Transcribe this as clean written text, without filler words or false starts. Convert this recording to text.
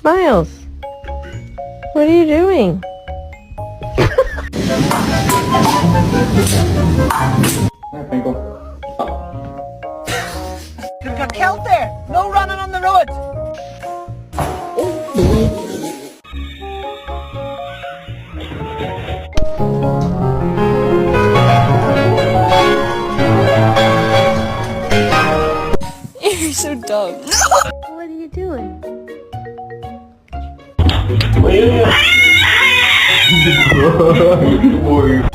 Miles, what are you doing? Hi, Finkel. You got killed there. No running on the road. You're so dumb. What are you doing? Warrior.